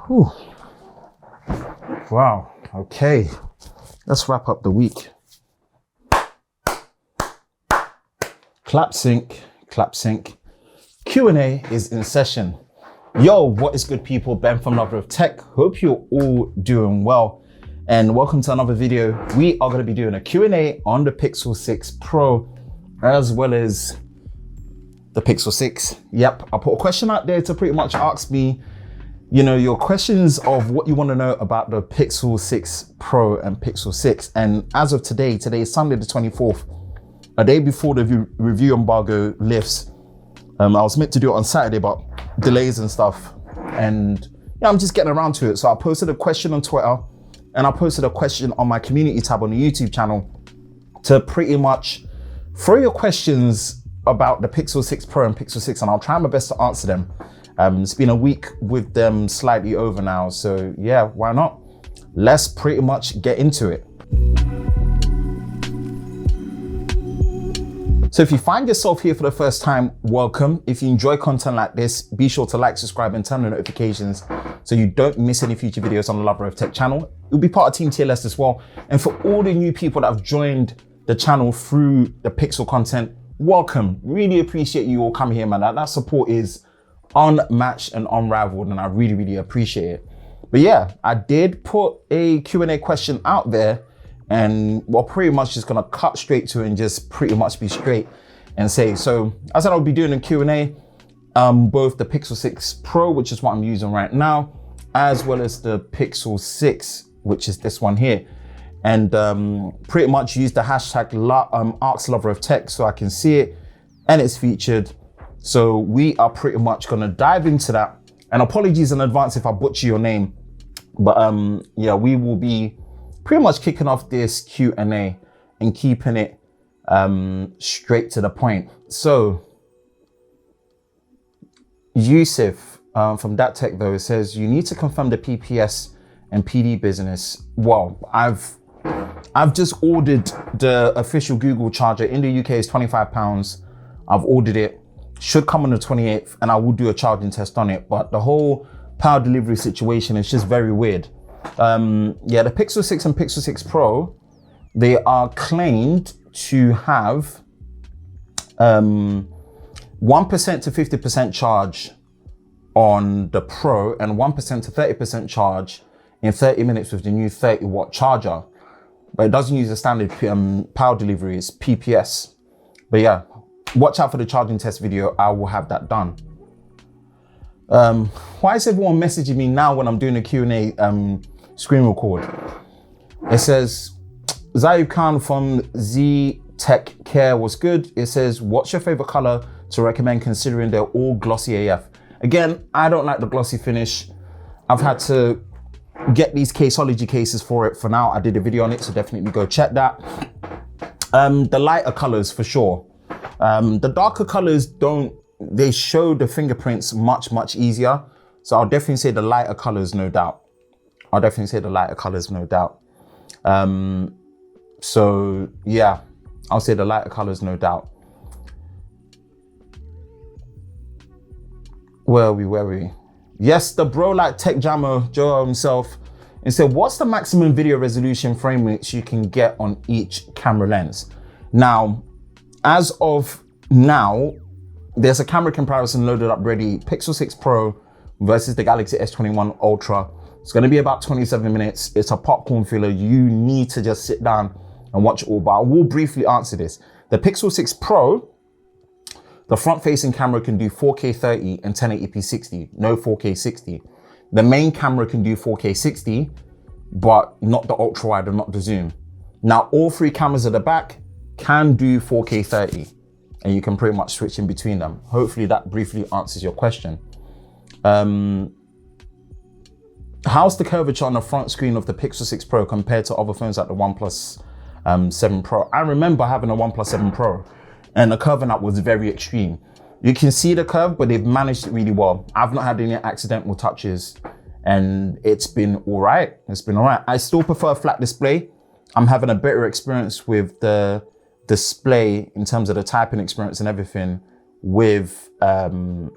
Whew. Wow, okay. Let's wrap up the week. Clap sync. Q&A is in session. Yo, what is good, people? Ben from Lover of Tech. Hope you're all doing well. And welcome to another video. We are going to be doing a Q&A on the Pixel 6 Pro, as well as the Pixel 6. Yep, I put a question out there to pretty much ask me, you know, your questions of what you want to know about the Pixel 6 Pro and Pixel 6. And as of today is Sunday the 24th, a day before the review embargo lifts. I was meant to do it on Saturday, but delays and stuff. And yeah, I'm just getting around to it. So I posted a question on Twitter and I posted a question on my community tab on the YouTube channel to pretty much throw your questions about the Pixel 6 Pro and Pixel 6, and I'll try my best to answer them. It's been a week with them slightly over now. So yeah, why not? Let's pretty much get into it. So if you find yourself here for the first time, welcome. If you enjoy content like this, be sure to like, subscribe, and turn on notifications so you don't miss any future videos on the Lover of Tech channel. You'll be part of Team TLS as well. And for all the new people that have joined the channel through the Pixel content, welcome. Really appreciate you all coming here, man. That support is unmatched and unrivaled, and I really appreciate it. But yeah, I did put a Q&A question out there, and we're pretty much just gonna cut straight to it and just pretty much be straight and say, so I said I'll be doing a Q&A, both the Pixel 6 Pro, which is what I'm using right now, as well as the Pixel 6, which is this one here. And pretty much use the hashtag #AskLoverOfTech so I can see it and it's featured. So we are pretty much gonna dive into that. And apologies in advance if I butcher your name, but yeah, we will be pretty much kicking off this Q&A and keeping it straight to the point. So Yusuf from That Tech though, it says you need to confirm the PPS and PD business. Well, I've just ordered the official Google charger. In the UK it's £25. I've ordered it, should come on the 28th, and I will do a charging test on it. But the whole power delivery situation is just very weird. Yeah, the Pixel 6 and Pixel 6 Pro, they are claimed to have 1% to 50% charge on the Pro and 1% to 30% charge in 30 minutes with the new 30-watt charger. But it doesn't use the standard power delivery, it's PPS. But yeah, watch out for the charging test video. I will have that done. Why is everyone messaging me now when I'm doing a Q&A screen record? It says, Zayub Khan from Z Tech Care was good. It says, what's your favorite color to recommend considering they're all glossy AF? Again, I don't like the glossy finish. I've had to get these Caseology cases for it. For now, I did a video on it, so definitely go check that. The lighter colors for sure. The darker colors they show the fingerprints much easier. So I'll definitely say the lighter colors, no doubt. So yeah, I'll say the lighter colors, no doubt. Where are we? Yes, the bro like Tech Jammer, Joe himself, and said, what's the maximum video resolution frame rates you can get on each camera lens? Now, as of now, there's a camera comparison loaded up ready. Pixel 6 Pro versus the Galaxy S21 Ultra. It's gonna be about 27 minutes. It's a popcorn filler. You need to just sit down and watch it all, but I will briefly answer this. The Pixel 6 Pro, the front-facing camera can do 4K 30 and 1080p 60, no 4K 60. The main camera can do 4K 60, but not the ultra-wide and not the zoom. Now, all three cameras at the back can do 4K 30, and you can pretty much switch in between them. Hopefully that briefly answers your question. How's the curvature on the front screen of the Pixel 6 Pro compared to other phones like the OnePlus 7 Pro? I remember having a OnePlus 7 Pro, and the curve on that was very extreme. You can see the curve, but they've managed it really well. I've not had any accidental touches, and it's been all right. I still prefer a flat display. I'm having a better experience with the display in terms of the typing experience and everything with the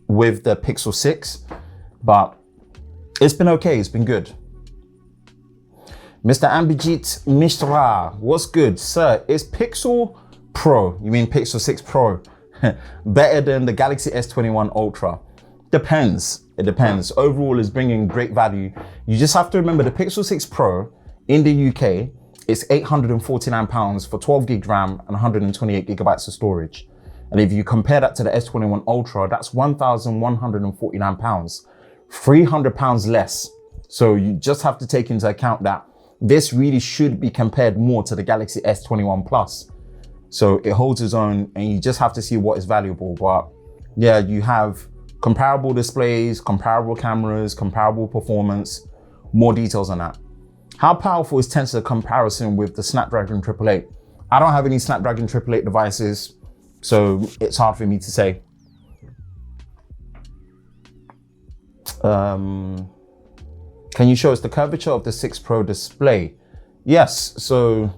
Pixel 6. but it's been okay, it's been good. Mr. Ambijit Mishra, what's good? Sir, is Pixel Pro, you mean Pixel 6 Pro, better than the Galaxy S21 Ultra? Depends, it depends. Overall, it's bringing great value. You just have to remember the Pixel 6 Pro in the UK, it's £849 for 12 gig RAM and 128 gigabytes of storage. And if you compare that to the S21 Ultra, that's £1,149, £300 less. So you just have to take into account that this really should be compared more to the Galaxy S21 Plus. So it holds its own and you just have to see what is valuable. But yeah, you have comparable displays, comparable cameras, comparable performance, more details on that. How powerful is Tensor comparison with the Snapdragon 888? I don't have any Snapdragon 888 devices, so it's hard for me to say. Can you show us the curvature of the 6 Pro display? Yes, so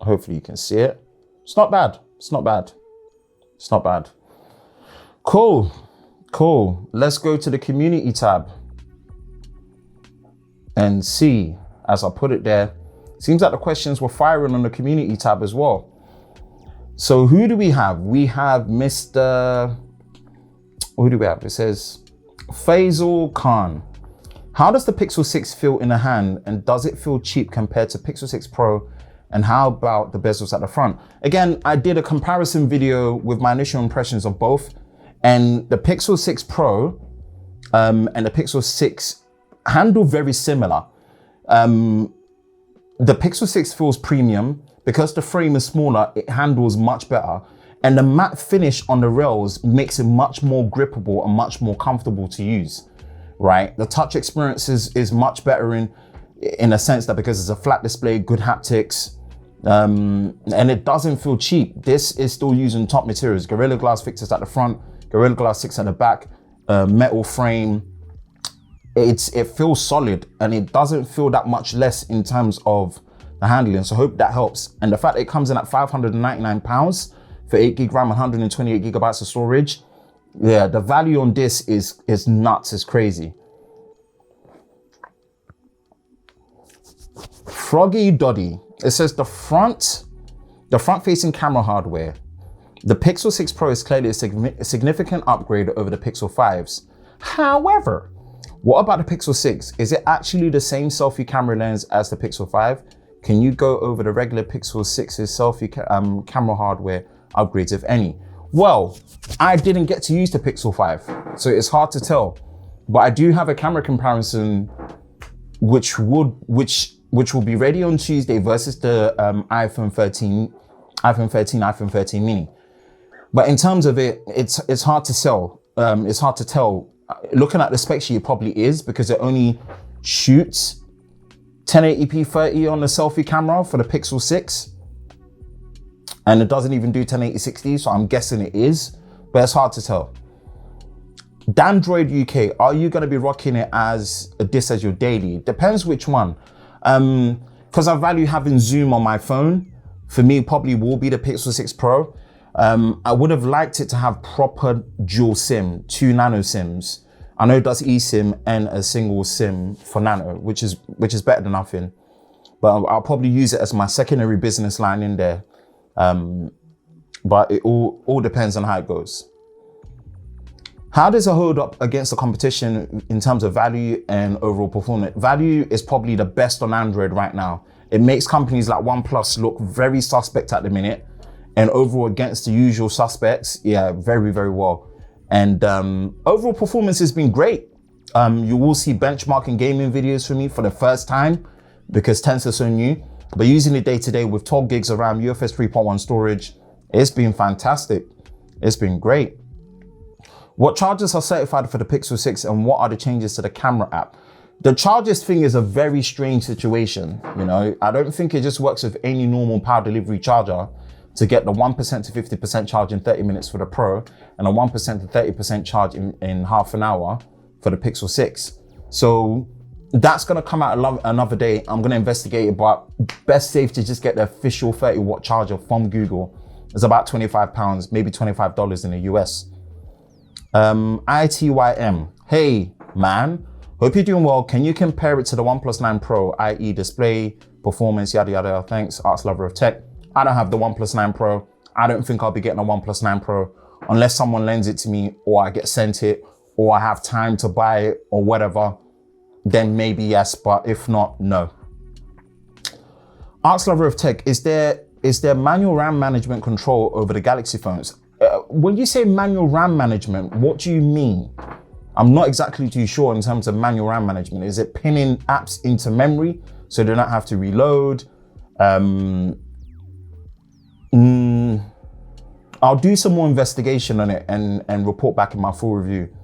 hopefully you can see it. It's not bad, it's not bad. It's not bad. Cool, cool. Let's go to the community tab and see, as I put it there, seems like the questions were firing on the community tab as well. So who do we have? We have Mr. Who do we have? It says, Faisal Khan. How does the Pixel 6 feel in the hand and does it feel cheap compared to Pixel 6 Pro? And how about the bezels at the front? Again, I did a comparison video with my initial impressions of both, and the Pixel 6 Pro and the Pixel 6 handle very similar. The Pixel 6 feels premium because the frame is smaller, it handles much better. And the matte finish on the rails makes it much more grippable and much more comfortable to use, right? The touch experience is much better in a sense that because it's a flat display, good haptics, and it doesn't feel cheap. This is still using top materials, Gorilla Glass fixtures at the front, Gorilla Glass 6 at the back, metal frame. It feels solid and it doesn't feel that much less in terms of the handling. So I hope that helps. And the fact that it comes in at £599 for 8 gig RAM and 128 gigabytes of storage, yeah, the value on this is nuts, it's crazy. Froggy Doddy, it says the front facing camera hardware. The Pixel 6 Pro is clearly a significant upgrade over the Pixel 5s. However, what about the Pixel 6? Is it actually the same selfie camera lens as the Pixel 5? Can you go over the regular Pixel 6's selfie camera hardware upgrades, if any? Well, I didn't get to use the Pixel 5, so it's hard to tell. But I do have a camera comparison which will be ready on Tuesday versus the iPhone 13, iPhone 13 mini. But in terms of it's hard to sell. It's hard to tell. Looking at the spec sheet, it probably is because it only shoots 1080p 30 on the selfie camera for the Pixel 6. And it doesn't even do 1080-60, so I'm guessing it is, but it's hard to tell. Dandroid UK, are you gonna be rocking it as this as your daily? Depends which one. Because I value having Zoom on my phone, for me, probably will be the Pixel 6 Pro. I would have liked it to have proper dual SIM, 2 nano SIMs. I know it does eSIM and a single SIM for nano, which is better than nothing. But I'll probably use it as my secondary business line in there. But it all depends on how it goes. How does it hold up against the competition in terms of value and overall performance? Value is probably the best on Android right now. It makes companies like OnePlus look very suspect at the minute. And overall against the usual suspects, yeah, very, very well. And overall performance has been great. You will see benchmarking gaming videos from me for the first time because Tensor is so new. But using it day to day with 12 gigs of RAM, UFS 3.1 storage, it's been fantastic. It's been great. What chargers are certified for the Pixel 6 and what are the changes to the camera app? The chargers thing is a very strange situation. You know, I don't think it just works with any normal power delivery charger to get the 1% to 50% charge in 30 minutes for the Pro and a 1% to 30% charge in half an hour for the Pixel 6. So that's gonna come out another day. I'm gonna investigate it, but best safe to just get the official 30 watt charger from Google. It's about £25, maybe $25 in the US. ITYM, hey man, hope you're doing well. Can you compare it to the OnePlus 9 Pro, i.e. display, performance, yada yada? Thanks, Arts Lover of Tech. I don't have the OnePlus 9 Pro. I don't think I'll be getting a OnePlus 9 Pro unless someone lends it to me or I get sent it or I have time to buy it or whatever. Then maybe yes, but if not, no. Arts Lover of Tech, is there manual RAM management control over the Galaxy phones? When you say manual RAM management, what do you mean? I'm not exactly too sure in terms of manual RAM management. Is it pinning apps into memory so they don't have to reload? I'll do some more investigation on it and report back in my full review.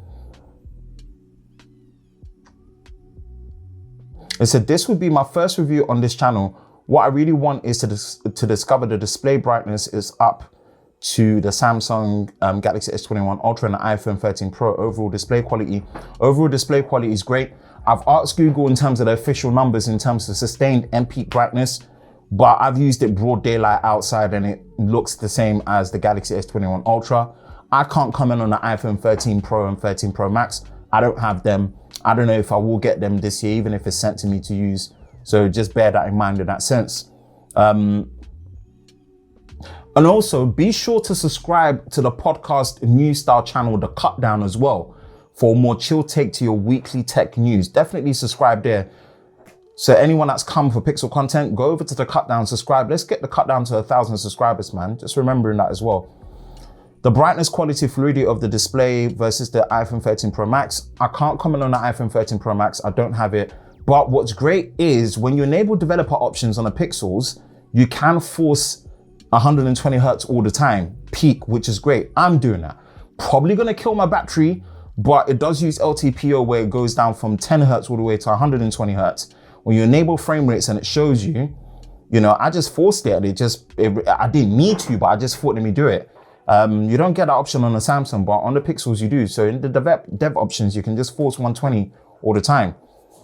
It said, this would be my first review on this channel. What I really want is to discover the display brightness is up to the Samsung Galaxy S21 Ultra and the iPhone 13 Pro. Overall display quality is great. I've asked Google in terms of the official numbers in terms of sustained and peak brightness, but I've used it broad daylight outside and it looks the same as the Galaxy S21 Ultra. I can't comment on the iPhone 13 Pro and 13 Pro Max. I don't have them. I don't know if I will get them this year, even if it's sent to me to use. So just bear that in mind in that sense. And also be sure to subscribe to the podcast news style channel, The Cut Down, as well, for a more chill take to your weekly tech news. Definitely subscribe there. So anyone that's come for Pixel content, go over to The Cut Down, subscribe. Let's get The Cut Down to 1,000 subscribers, man. Just remembering that as well. The brightness, quality, fluidity of the display versus the iPhone 13 Pro Max. I can't comment on the iPhone 13 Pro Max. I don't have it. But what's great is when you enable developer options on the Pixels, you can force 120 Hertz all the time, peak, which is great. I'm doing that. Probably gonna kill my battery, but it does use LTPO where it goes down from 10 Hertz all the way to 120 Hertz. When you enable frame rates and it shows you, I just forced it and I didn't need to, but I just thought, let me do it. You don't get that option on the Samsung, but on the Pixels you do. So in the dev options, you can just force 120 all the time.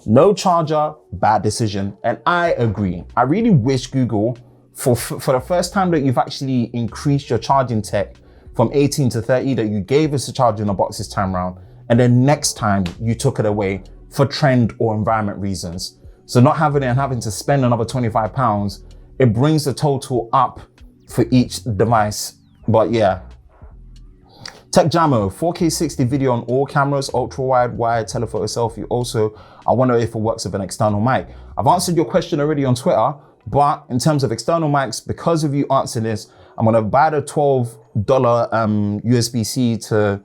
No charger, bad decision. And I agree. I really wish Google, for the first time that you've actually increased your charging tech from 18 to 30, that you gave us a charger in a box this time around. And then next time you took it away for trend or environment reasons. So not having it and having to spend another £25, it brings the total up for each device. But yeah. Tech Jammo, 4K 60 video on all cameras, ultra wide, wide, telephoto, selfie. Also, I wonder if it works with an external mic. I've answered your question already on Twitter, but in terms of external mics, because of you answering this, I'm gonna buy the $12 USB-C to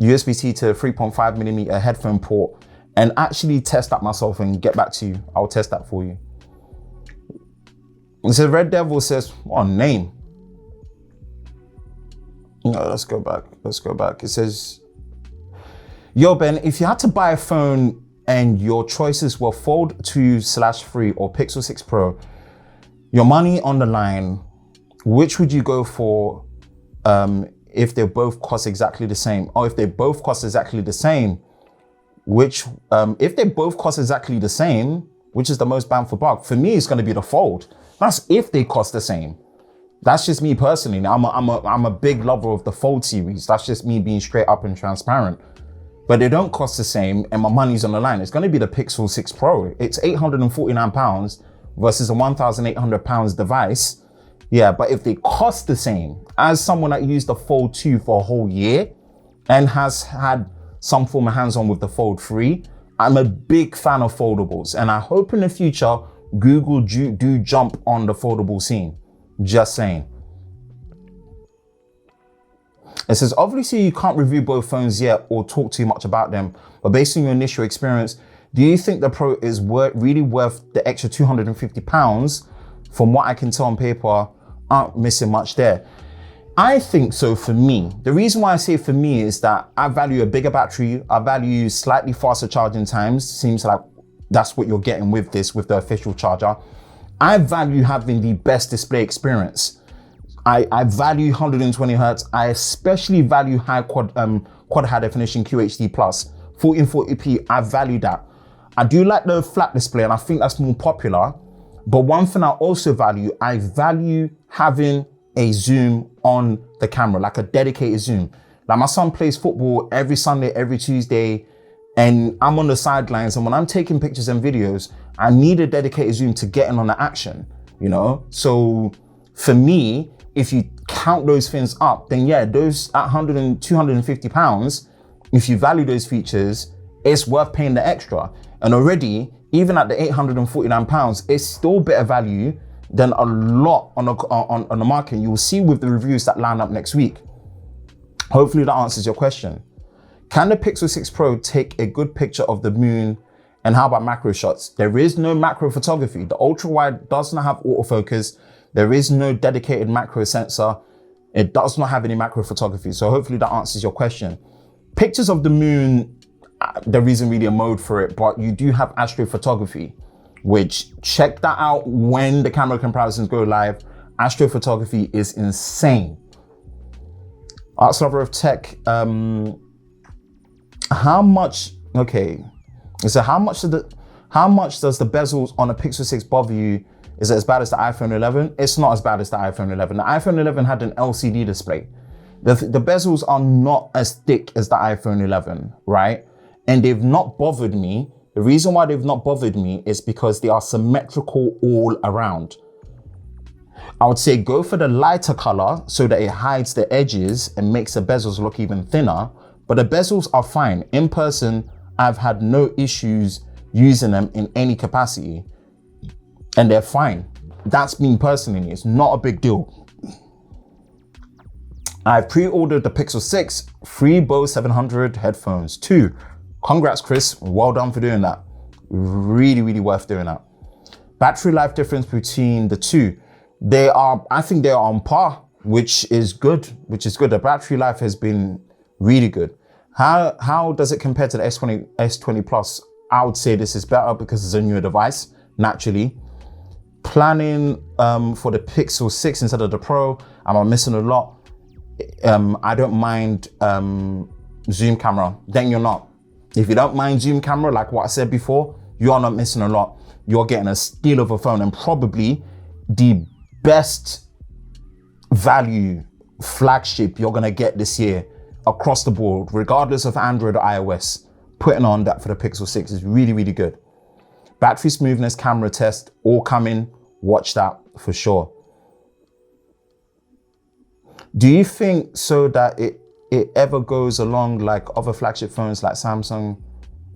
3.5mm headphone port and actually test that myself and get back to you. I'll test that for you. It says Red Devil says, what name? No, let's go back. It says, yo, Ben, if you had to buy a phone and your choices were Fold 2/3 or Pixel 6 Pro, your money on the line, which would you go for if they both cost exactly the same? Or if they both cost exactly the same, if they both cost exactly the same, which is the most bang for buck? For me, it's going to be the Fold. That's if they cost the same. That's just me personally. I'm a big lover of the Fold series. That's just me being straight up and transparent. But they don't cost the same and my money's on the line. It's going to be the Pixel 6 Pro. It's £849 versus a £1,800 device. Yeah, but if they cost the same, as someone that used the Fold 2 for a whole year and has had some form of hands-on with the Fold 3, I'm a big fan of foldables. And I hope in the future, Google do jump on the foldable scene. Just saying. It says, obviously you can't review both phones yet or talk too much about them, but based on your initial experience, do you think the Pro is really worth the extra £250? From what I can tell on paper, aren't missing much there. I think so for me. The reason why I say for me is that I value a bigger battery. I value slightly faster charging times. Seems like that's what you're getting with this, with the official charger. I value having the best display experience. I value 120 Hertz. I especially value quad high definition QHD plus 1440p. I value that. I do like the flat display and I think that's more popular. But one thing I also value, I value having a zoom on the camera, like a dedicated zoom. Like my son plays football every Sunday, every Tuesday, and I'm on the sidelines. And when I'm taking pictures and videos, I need a dedicated zoom to get in on the action, you know? So for me, if you count those things up, then yeah, those at 100 and 250 pounds, if you value those features, it's worth paying the extra. And already, even at the 849 pounds, it's still better value than a lot on the market. You will see with the reviews that line up next week. Hopefully that answers your question. Can the Pixel 6 Pro take a good picture of the moon? And how about macro shots? There is no macro photography. The ultra wide does not have autofocus. There is no dedicated macro sensor. It does not have any macro photography. So hopefully that answers your question. Pictures of the moon, there isn't really a mode for it, but you do have astrophotography, which check that out when the camera comparisons go live. Astrophotography is insane. Arts Lover of Tech, how much does the bezels on a Pixel 6 bother you? Is it as bad as the iPhone 11? It's not as bad as the iPhone 11. The iPhone 11 had an LCD display. The bezels are not as thick as the iPhone 11, right? And they've not bothered me. The reason why they've not bothered me is because they are symmetrical all around. I would say go for the lighter color so that it hides the edges and makes the bezels look even thinner. But the bezels are fine. In person, I've had no issues using them in any capacity. And they're fine. That's me personally. It's not a big deal. I've pre-ordered the Pixel 6, 3 Bose 700 headphones, 2. Congrats, Chris. Well done for doing that. Really, really worth doing that. Battery life difference between the two. I think they are on par, which is good. The battery life has been really good. How does it compare to the S20 Plus? I would say this is better because it's a newer device, naturally. Planning for the Pixel 6 instead of the Pro, am I missing a lot? I don't mind zoom camera, then you're not. If you don't mind zoom camera, like what I said before, you are not missing a lot. You're getting a steal of a phone and probably the best value flagship you're gonna get this year across the board, regardless of Android or iOS. Putting on that for the Pixel 6 is really, really good. Battery smoothness, camera test, all coming. Watch that for sure. Do you think so that it ever goes along like other flagship phones like Samsung?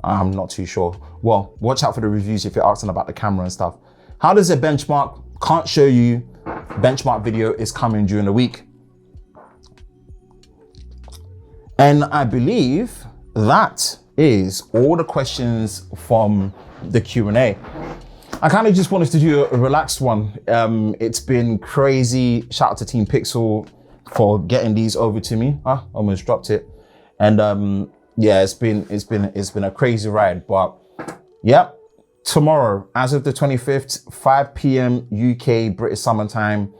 I'm not too sure. Well, watch out for the reviews if you're asking about the camera and stuff. How does it benchmark? Can't show you. Benchmark video is coming during the week. And I believe that is all the questions from the Q&A. I kind of just wanted to do a relaxed one. It's been crazy. Shout out to Team Pixel for getting these over to me. Almost dropped it. And yeah, it's been a crazy ride. But yeah, tomorrow, as of the 25th, 5 p.m. UK British Summer Time,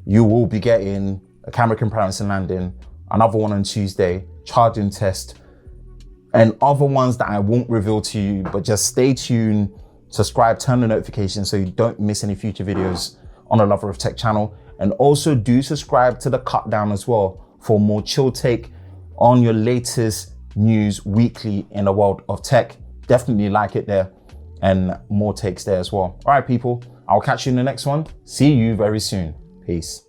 you will be getting a camera comparison landing, another one on Tuesday, charging test, and other ones that I won't reveal to you, but just stay tuned, subscribe, turn the notifications so you don't miss any future videos on the Lover of Tech channel. And also do subscribe to the Cut Down as well for more chill take on your latest news weekly in the world of tech. Definitely like it there and more takes there as well. All right, people, I'll catch you in the next one. See you very soon. Peace.